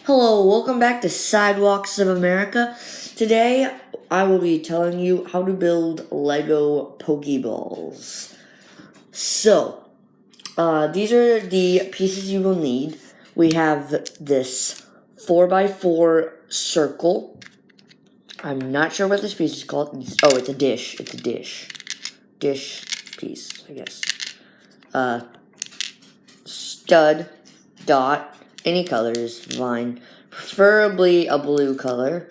Hello, welcome back to Sidewalks of America. Today, I will be telling you how to build LEGO Pokeballs. So, these are the pieces you will need. We have this 4x4 circle. I'm not sure what this piece is called. Oh, it's a dish. It's a dish. Dish piece, I guess. Stud, dot, any color is fine. Preferably a blue color.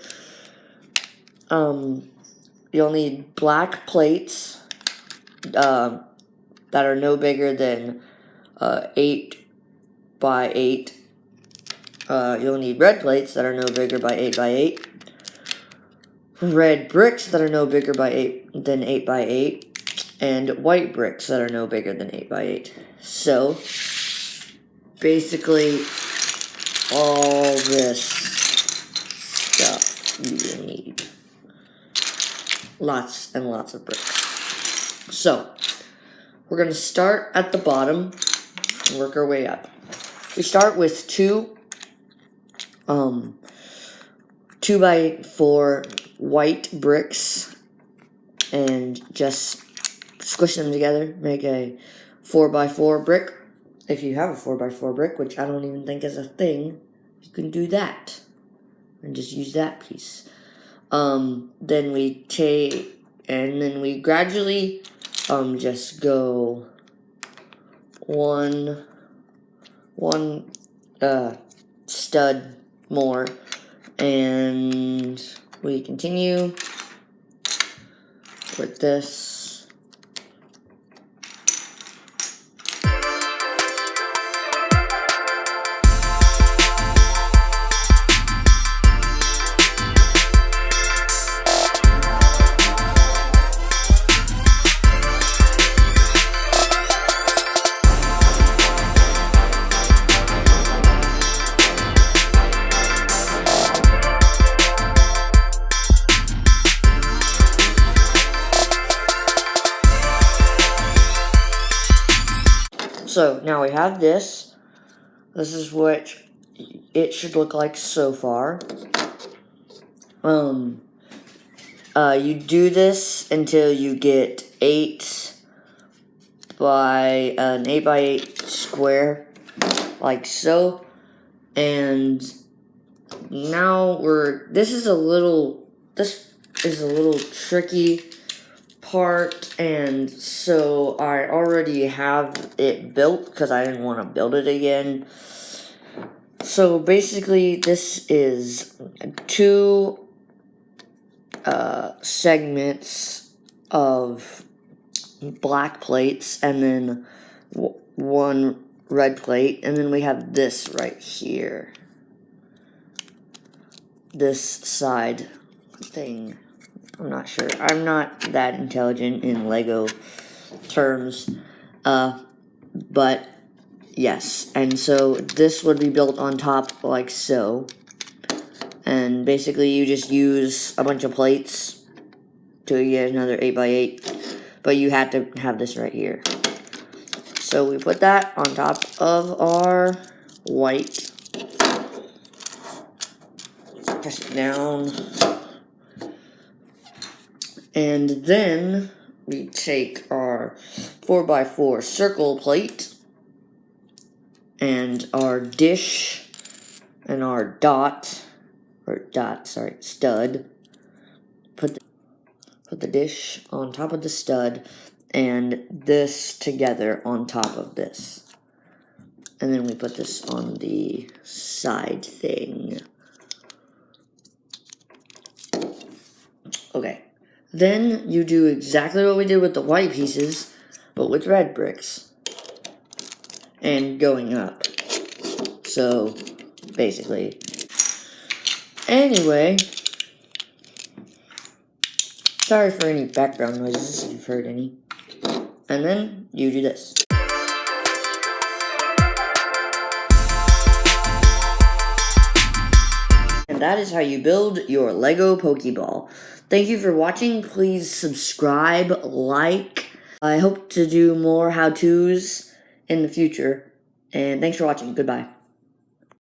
You'll need black plates that are no bigger than 8 by 8. You'll need red plates that are no bigger by 8 by 8. Red bricks that are no bigger than 8 by 8. And white bricks that are no bigger than 8 by 8. So, basically, all this stuff you will need. Lots and lots of bricks. So, we're going to start at the bottom and work our way up. We start with two 2x4 white bricks and just squish them together, make a 4x4 brick. If you have a 4x4 brick, which I don't even think is a thing, you can do that and just use that piece. Then we take, and then we gradually just go one stud more, and we continue with this. So, now we have this. This is what it should look like so far. You do this until you get an 8 by 8 square, like so. And now this is a little tricky part, and so I already have it built because I didn't want to build it again. So basically this is 2 segments of black plates and then 1 red plate, and then we have this right here, this side thing. I'm not sure. I'm not that intelligent in LEGO terms, but yes. And so this would be built on top like so. And basically you just use a bunch of plates to get another 8 by 8, but you have to have this right here. So we put that on top of our white. Press it down. And then we take our 4x4 circle plate and our dish and our stud. Put the dish on top of the stud and this together on top of this. And then we put this on the side thing. Okay. Then you do exactly what we did with the white pieces, but with red bricks. And going up. So, basically. Anyway. Sorry for any background noises if you've heard any. And then you do this. And that is how you build your LEGO Pokeball. Thank you for watching. Please subscribe, like. I hope to do more how-tos in the future. And thanks for watching. Goodbye.